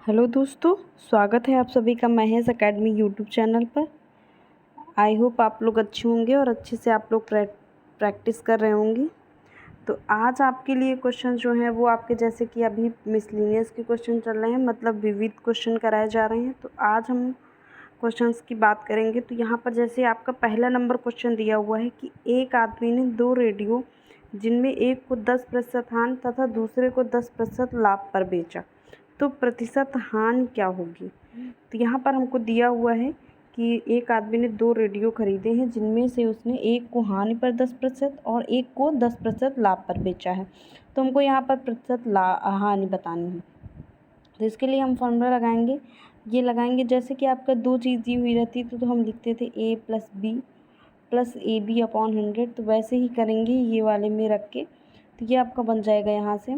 Hello दोस्तों, स्वागत है आप सभी का महेश एकेडमी यूट्यूब चैनल पर। आई होप आप लोग अच्छे होंगे और अच्छे से आप लोग प्रैक्टिस कर रहे होंगे। तो आज आपके लिए क्वेश्चन जो हैं वो आपके जैसे कि अभी मिसलिनियस के क्वेश्चन चल रहे हैं, मतलब विविध क्वेश्चन कराए जा रहे हैं। तो आज हम क्वेश्चंस की बात करेंगे। तो यहाँ पर जैसे आपका पहला नंबर क्वेश्चन दिया हुआ है कि एक आदमी ने 2 रेडियो जिनमें एक को 10% हानि तथा दूसरे को 10% लाभ पर बेचा, तो प्रतिशत हानि क्या होगी। तो यहाँ पर हमको दिया हुआ है कि एक आदमी ने 2 रेडियो खरीदे हैं जिनमें से उसने एक को हानि पर 10% और एक को 10% लाभ पर बेचा है। तो हमको यहाँ पर प्रतिशत हानि बतानी है। तो इसके लिए हम फॉर्मूला लगाएंगे, ये लगाएंगे जैसे कि आपका 2 चीज़ दी हुई रहती तो हम लिखते थे a + b + AB/100। तो वैसे ही करेंगे ये वाले में रख के। तो ये आपका बन जाएगा, यहाँ से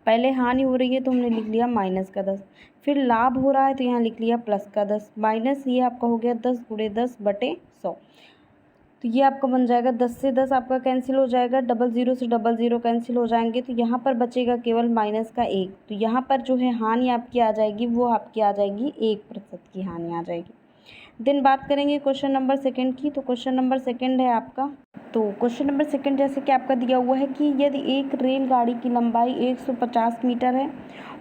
पहले हानि हो रही है तो हमने लिख लिया -10, फिर लाभ हो रहा है तो यहाँ लिख लिया +10, माइनस ये आपका हो गया 10 × 10/100। तो ये आपका बन जाएगा 10 से 10 आपका कैंसिल हो जाएगा, 00 से 00 कैंसिल हो जाएंगे, तो यहाँ पर बचेगा केवल -1। तो यहाँ पर जो है हानि आपकी आ जाएगी, वो आपकी आ जाएगी 1% की हानि आ जाएगी। देन बात करेंगे क्वेश्चन नंबर सेकंड की। तो क्वेश्चन नंबर सेकंड है आपका, तो क्वेश्चन नंबर सेकंड जैसे कि आपका दिया हुआ है कि यदि एक रेलगाड़ी की लंबाई 150 मीटर है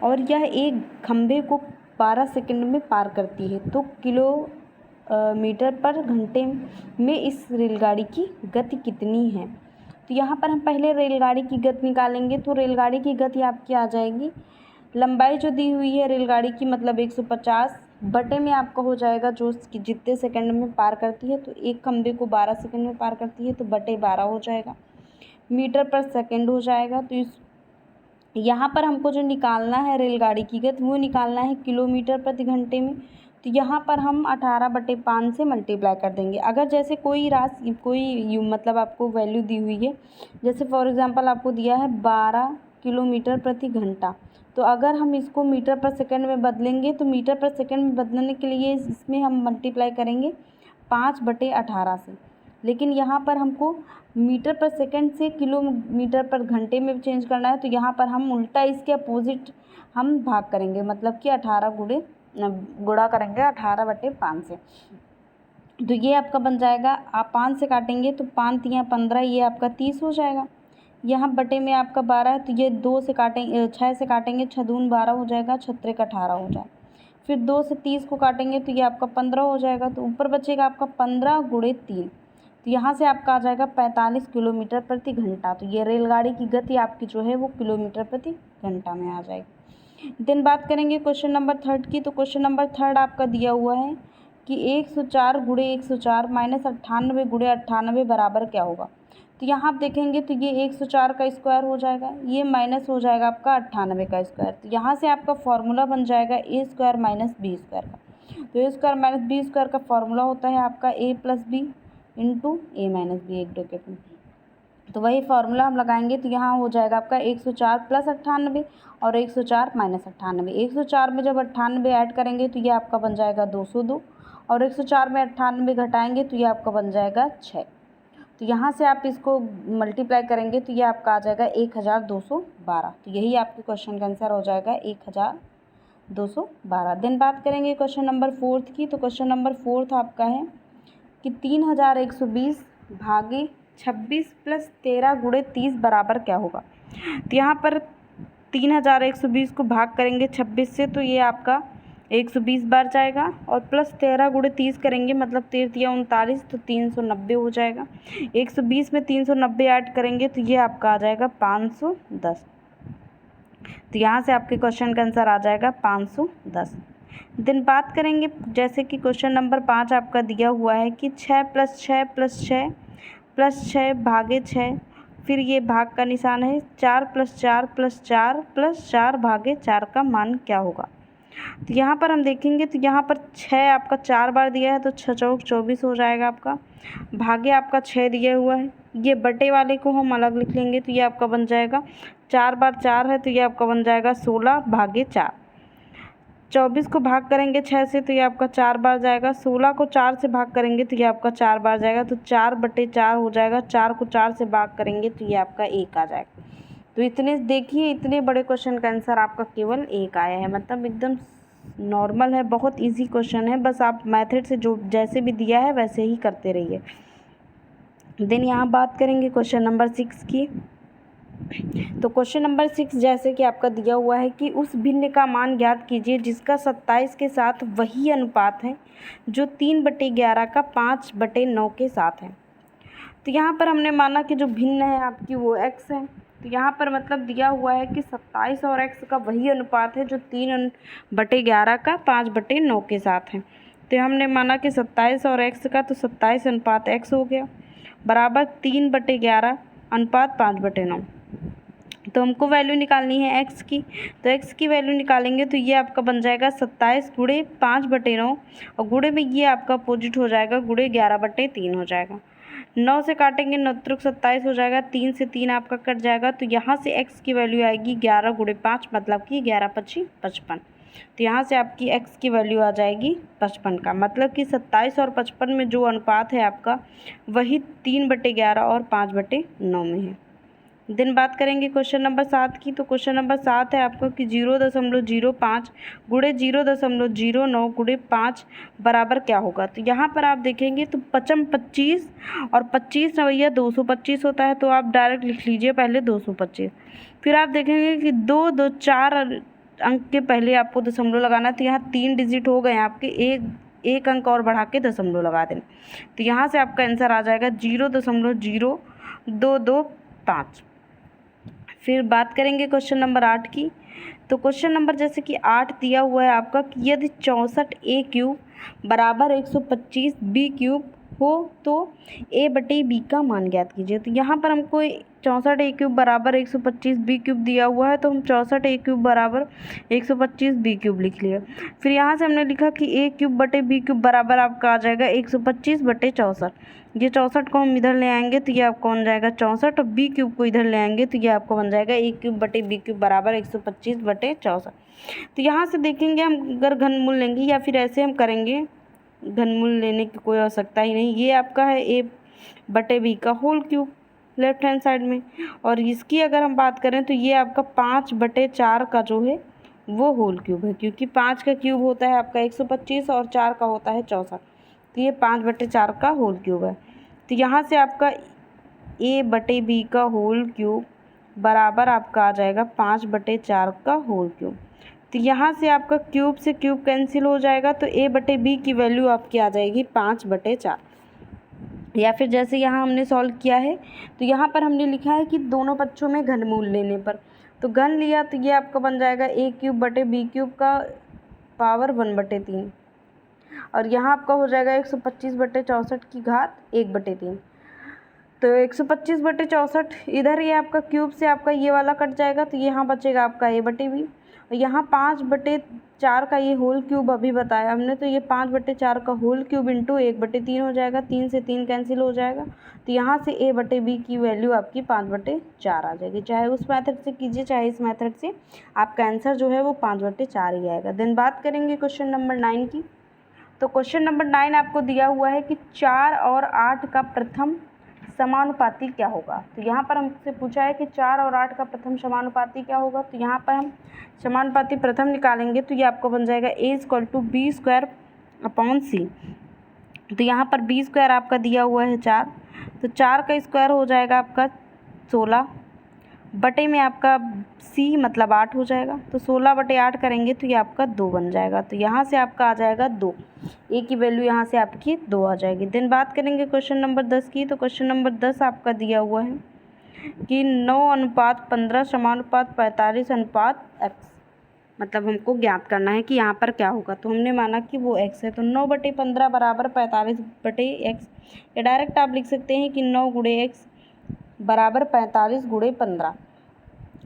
और यह एक खंभे को 12 सेकंड में पार करती है, तो किलोमीटर पर घंटे में इस रेलगाड़ी की गति कितनी है। तो यहाँ पर हम पहले रेलगाड़ी की गति निकालेंगे। तो रेलगाड़ी की गति आपकी आ जाएगी, लंबाई जो दी हुई है रेलगाड़ी की मतलब 150 बटे में आपका हो जाएगा जो जितने सेकंड में पार करती है। तो एक खंभे को 12 सेकंड में पार करती है तो बटे 12 हो जाएगा, मीटर पर सेकंड हो जाएगा। तो इस यहाँ पर हमको जो निकालना है रेलगाड़ी की गति वो निकालना है किलोमीटर प्रति घंटे में। तो यहाँ पर हम 18/5 से मल्टीप्लाई कर देंगे। अगर जैसे कोई राशि मतलब आपको वैल्यू दी हुई है, जैसे फॉर एग्ज़ाम्पल आपको दिया है 12 किलोमीटर प्रति घंटा, तो अगर हम इसको मीटर पर सेकंड में बदलेंगे तो मीटर पर सेकंड में बदलने के लिए इसमें हम मल्टीप्लाई करेंगे 5/18 से। लेकिन यहाँ पर हमको मीटर पर सेकंड से किलोमीटर पर घंटे में चेंज करना है, तो यहाँ पर हम उल्टा इसके अपोजिट हम भाग करेंगे, मतलब कि 18 गुणा करेंगे 18/5 से। तो ये आपका बन जाएगा, आप 5 से काटेंगे तो 5 × 15, ये आपका 30 हो जाएगा। यहाँ बटे में आपका 12 है तो ये 6 से काटेंगे 6 दूनी 12 हो जाएगा, 6 18 हो जाएगा। फिर 2 से 30 को काटेंगे तो ये आपका 15 हो जाएगा। तो ऊपर बचेगा आपका 15 × 3, तो यहाँ से आपका आ जाएगा 45 किलोमीटर प्रति घंटा। तो ये रेलगाड़ी की गति आपकी जो है वो किलोमीटर प्रति घंटा में आ जाएगी। देन बात करेंगे क्वेश्चन नंबर थर्ड की। तो क्वेश्चन नंबर थर्ड आपका दिया हुआ है कि 104 × 104 - 98 × 98 बराबर क्या होगा। तो यहाँ आप देखेंगे तो ये 104 का स्क्वायर हो जाएगा, ये माइनस हो जाएगा आपका 98 का स्क्वायर। तो यहाँ से आपका फॉर्मूला बन जाएगा a² - b² का। तो a² - b² का फॉर्मूला होता है आपका a + b × a - b, एक ब्रैकेट में। तो वही फार्मूला हम लगाएंगे तो यहाँ हो जाएगा आपका 104 + 98 और 104 - 98। 104 में जब 98 ऐड करेंगे तो ये आपका बन जाएगा 202 और 104 में 98 घटाएंगे तो ये आपका बन जाएगा 6। तो यहाँ से आप इसको मल्टीप्लाई करेंगे तो ये आपका आ जाएगा 1212। तो यही आपके क्वेश्चन का आंसर हो जाएगा 1212। देन बात करेंगे क्वेश्चन नंबर फोर्थ की। तो क्वेश्चन नंबर फोर्थ आपका है कि 3120 भागे 26 + 13 × 30 बराबर क्या होगा। तो यहाँ पर 3120 को भाग करेंगे 26 से तो ये आपका 120 बार जाएगा और + 13 × 30 करेंगे, मतलब 13 × 39 तो 390 हो जाएगा। 120 में 390 ऐड करेंगे तो ये आपका आ जाएगा 510। तो यहाँ से आपके क्वेश्चन का आंसर आ जाएगा 510। देन बात करेंगे जैसे कि क्वेश्चन नंबर 5 आपका दिया हुआ है कि 6 + 6 + 6 + 6 भागे 6, फिर ये भाग का निशान है, 4 + 4 + 4 + 4 भागे 4 का मान क्या होगा। तो यहाँ पर हम देखेंगे तो यहाँ पर 6 आपका 4 बार दिया है तो 6 चौक 24 हो जाएगा आपका, भागे आपका 6 दिया हुआ है, ये बटे वाले को हम अलग लिख लेंगे तो ये आपका बन जाएगा 4 बार 4 है तो ये आपका बन जाएगा 16 भागे 4। 24 को भाग करेंगे 6 से तो ये आपका 4 बार जाएगा, 16 को 4 से भाग करेंगे तो ये आपका 4 बार जाएगा, तो 4/4 हो जाएगा। 4 को 4 से भाग करेंगे तो ये आपका 1 आ जाएगा। तो इतने देखिए, इतने बड़े क्वेश्चन का आंसर आपका केवल एक आया है, मतलब एकदम नॉर्मल है, बहुत इजी क्वेश्चन है। बस आप मेथड से जो जैसे भी दिया है वैसे ही करते रहिए। देन यहाँ बात करेंगे क्वेश्चन नंबर 6 की। तो क्वेश्चन नंबर 6 जैसे कि आपका दिया हुआ है कि उस भिन्न का मान ज्ञात कीजिए जिसका 27 के साथ वही अनुपात है जो 3/11 का 5/9 के साथ है। तो यहाँ पर हमने माना कि जो भिन्न है आपकी वो x है। तो यहाँ पर मतलब दिया हुआ है कि 27 और x का वही अनुपात है जो 3/11 का 5/9 के साथ है। तो हमने माना कि 27 और x का, तो 27 अनुपात x हो गया बराबर 3/11 अनुपात 5/9। तो हमको वैल्यू निकालनी है x की। तो x की वैल्यू निकालेंगे तो ये आपका बन जाएगा 27 गुणे 5/9 और गुणे में ये आपका अपोजिट हो जाएगा, गुणे 11/3 हो जाएगा। 9 से काटेंगे 9 त्रिक 27 हो जाएगा, 3 से 3 आपका कट जाएगा। तो यहाँ से x की वैल्यू आएगी 11 गुणे 5 मतलब कि 11×5 55। तो यहाँ से आपकी x की वैल्यू आ जाएगी 55 का, मतलब कि 27 और 55 में जो अनुपात है आपका वही 3/11 और 5/9 में है। दिन बात करेंगे क्वेश्चन नंबर 7 की। तो क्वेश्चन नंबर 7 है आपका कि 0.05 गुणे 0.09 गुणे 5 बराबर क्या होगा। तो यहाँ पर आप देखेंगे तो 25 और 25 रवैया 225 होता है, तो आप डायरेक्ट लिख लीजिए पहले 225। फिर आप देखेंगे कि 4 अंक के पहले आपको दशमलव लगाना, तो यहाँ 3 डिजिट हो गए आपके, एक अंक और बढ़ा के दशमलव लगा देना। तो यहाँ से आपका आंसर आ जाएगा 0.0225। फिर बात करेंगे क्वेश्चन नंबर 8 की। तो क्वेश्चन नंबर जैसे कि 8 दिया हुआ है आपका कि यदि 64a³ बराबर 125b³ हो तो a/b का मान ज्ञात कीजिए। तो यहाँ पर हमको 64a³ बराबर 125b³ दिया हुआ है, तो हम 64a³ बराबर 125b³ लिख लिया। फिर यहाँ से हमने लिखा कि a³/b³ बराबर आपका आ जाएगा 125/64। ये 64 को हम इधर ले आएंगे तो ये आपको बन जाएगा 64 और b³ को इधर ले आएंगे तो ये आपको बन जाएगा a³/b³ बराबर 125/64। तो यहाँ से देखेंगे हम अगर घनमूल लेंगे या फिर ऐसे हम करेंगे, घनमूल लेने की कोई आवश्यकता ही नहीं। ये आपका है a/b का whole cube left hand side में, और इसकी अगर हम बात करें तो ये आपका 5/4 का जो है वो होल क्यूब है, क्योंकि 5 का क्यूब होता है आपका 125 और 4 का होता है 64। तो ये 5/4 का होल क्यूब है। तो यहाँ से आपका a/b का होल क्यूब बराबर आपका आ जाएगा 5/4 का होल क्यूब। तो यहाँ से आपका क्यूब से क्यूब कैंसिल हो जाएगा, तो a/b की वैल्यू आपकी आ जाएगी 5/4। या फिर जैसे यहाँ हमने सॉल्व किया है तो यहाँ पर हमने लिखा है कि दोनों पक्षों में घनमूल लेने पर, तो घन लिया तो ये आपका बन जाएगा a³/b³ का पावर 1/3, और यहाँ आपका हो जाएगा 125/64 की घात 1/3। तो 125/64 इधर ये आपका क्यूब से आपका ये वाला कट जाएगा, तो यहाँ बचेगा आपका a/b। और यहाँ 5/4 का ये होल क्यूब अभी बताया हमने, तो ये 5/4 का होल क्यूब इंटू 1/3 हो जाएगा, 3 से 3 कैंसिल हो जाएगा। तो यहाँ से a/b की वैल्यू आपकी 5/4 आ जाएगी। चाहे उस मेथड से कीजिए चाहे इस मेथड से, आपका आंसर जो है वो 5/4 ही आएगा। देन बात करेंगे क्वेश्चन नंबर 9 की। तो क्वेश्चन नंबर 9 आपको दिया हुआ है कि 4 और 8 का प्रथम समानुपाती क्या होगा। तो यहाँ पर हमसे पूछा है कि 4 और 8 का प्रथम समानुपाती क्या होगा। तो यहाँ पर हम समानुपाती प्रथम निकालेंगे तो ये आपको बन जाएगा a=b²/c। तो यहाँ पर b² आपका दिया हुआ है 4, तो 4 का स्क्वायर हो जाएगा आपका 16 बटे में आपका c मतलब 8 हो जाएगा। तो 16/8 करेंगे तो ये आपका 2 बन जाएगा। तो यहाँ से आपका आ जाएगा 2, a की वैल्यू यहाँ से आपकी 2 आ जाएगी। देन बात करेंगे क्वेश्चन नंबर 10 की। तो क्वेश्चन नंबर 10 आपका दिया हुआ है कि 9:15 समानुपात 45:x, मतलब हमको ज्ञात करना है कि यहाँ पर क्या होगा। तो हमने माना कि वो x है, तो 9/15 बराबर 45/x, या डायरेक्ट आप लिख सकते हैं कि 9 × x बराबर 45 × 15।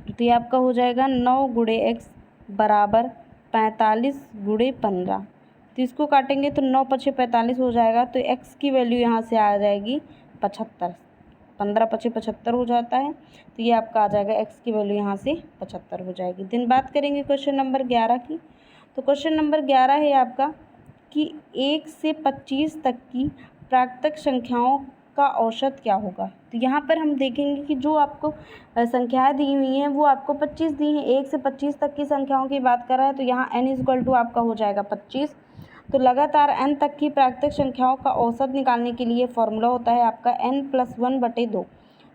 तो ये आपका हो जाएगा 9 × x बराबर 45 × 15। तो इसको काटेंगे तो 9 × 5 = 45 हो जाएगा। तो x की वैल्यू यहाँ से आ जाएगी 75, 15 × 5 = 75 हो जाता है। तो ये आपका आ जाएगा x की वैल्यू यहाँ से 75 हो जाएगी। दिन बात करेंगे क्वेश्चन नंबर 11 की। तो क्वेश्चन नंबर 11 है आपका कि 1 से 25 तक की प्राकृतिक संख्याओं का औसत क्या होगा। तो यहाँ पर हम देखेंगे कि जो आपको संख्याएँ दी हुई हैं वो आपको 25 दी हैं, 1 से 25 तक की संख्याओं की बात कर रहा है, तो यहाँ n आपका हो जाएगा 25। तो लगातार n तक की प्राकृतिक संख्याओं का औसत निकालने के लिए फॉर्मूला होता है आपका n+1/2।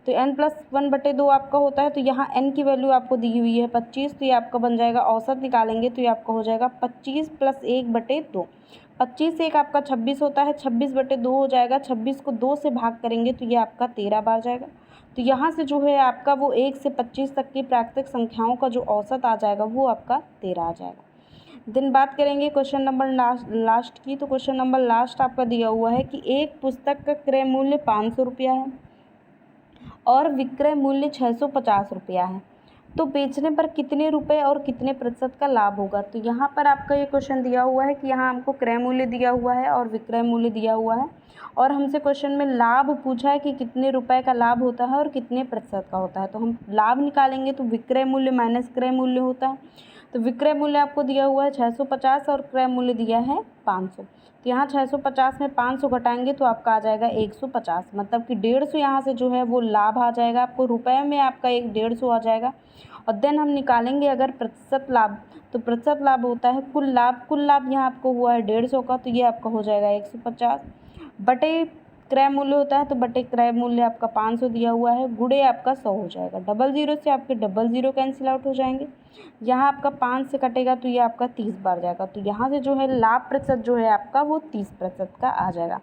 तो n+1/2 आपका होता है, तो यहाँ n की वैल्यू आपको दी हुई है 25, तो ये आपका बन जाएगा, औसत निकालेंगे तो ये आपका हो जाएगा 25 + 1/2। 25 से 1 आपका 26 होता है, 26/2 हो जाएगा, 26 को 2 से भाग करेंगे तो ये आपका 13 बार जाएगा। तो यहाँ से जो है आपका वो 1 से 25 तक की प्राकृतिक संख्याओं का जो औसत आ जाएगा वो आपका 13 आ जाएगा। देन बात करेंगे क्वेश्चन नंबर लास्ट की। तो क्वेश्चन नंबर लास्ट आपका दिया हुआ है कि एक पुस्तक का क्रय मूल्य 500 रुपया है और विक्रय मूल्य 650 रुपया है, तो बेचने पर कितने रुपए और कितने प्रतिशत का लाभ होगा। तो यहाँ पर आपका ये क्वेश्चन दिया हुआ है कि यहाँ हमको क्रय मूल्य दिया हुआ है और विक्रय मूल्य दिया हुआ है, और हमसे क्वेश्चन में लाभ पूछा है कि कितने रुपए का लाभ होता है और कितने प्रतिशत का होता है। तो हम लाभ निकालेंगे तो विक्रय मूल्य माइनस क्रय मूल्य होता है। तो विक्रय मूल्य आपको दिया हुआ है 650 और क्रय मूल्य दिया है 500। तो यहाँ 650 में 500 घटाएंगे तो आपका आ जाएगा 150, मतलब कि 150 यहाँ से जो है वो लाभ आ जाएगा आपको, रुपए में आपका 150 आ जाएगा। और देन हम निकालेंगे अगर प्रतिशत लाभ, तो प्रतिशत लाभ होता है कुल लाभ। कुल लाभ यहाँ आपको हुआ है 150 का, तो ये आपका हो जाएगा 150 बटे क्रय मूल्य होता है, तो बटे क्रय मूल्य आपका 500 दिया हुआ है, गुणे आपका 100 हो जाएगा। 00 से आपके 00 कैंसिल आउट हो जाएंगे। यहाँ आपका 5 से कटेगा तो ये आपका 30 बार जाएगा। तो यहाँ से जो है लाभ प्रतिशत जो है आपका वो 30% का आ जाएगा।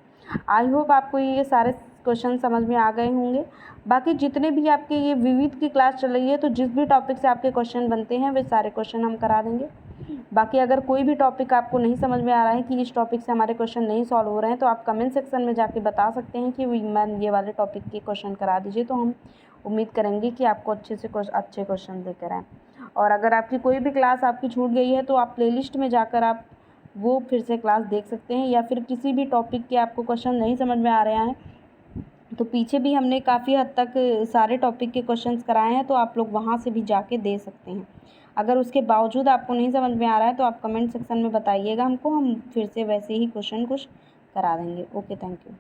आई होप आपको ये सारे क्वेश्चन समझ में आ गए होंगे। बाकी जितने भी आपके ये विविध की क्लास चल रही है, तो जिस भी टॉपिक से आपके क्वेश्चन बनते हैं वे सारे क्वेश्चन हम करा देंगे। बाकी अगर कोई भी टॉपिक आपको नहीं समझ में आ रहा है कि इस टॉपिक से हमारे क्वेश्चन नहीं सॉल्व हो रहे हैं, तो आप कमेंट सेक्शन में जाके बता सकते हैं कि मैम ये वाले टॉपिक के क्वेश्चन करा दीजिए, तो हम उम्मीद करेंगे कि आपको अच्छे क्वेश्चन लेकर आएँ। और अगर आपकी कोई भी क्लास आपकी छूट गई है तो आप प्लेलिस्ट में जाकर आप वो फिर से क्लास देख सकते हैं, या फिर किसी भी टॉपिक के आपको क्वेश्चन नहीं समझ में आ रहे हैं तो पीछे भी हमने काफ़ी हद तक सारे टॉपिक के क्वेश्चंस कराए हैं, तो आप लोग वहाँ से भी जाके दे सकते हैं। अगर उसके बावजूद आपको नहीं समझ में आ रहा है तो आप कमेंट सेक्शन में बताइएगा हमको, हम फिर से वैसे ही क्वेश्चन कुछ करा देंगे। Okay, thank you.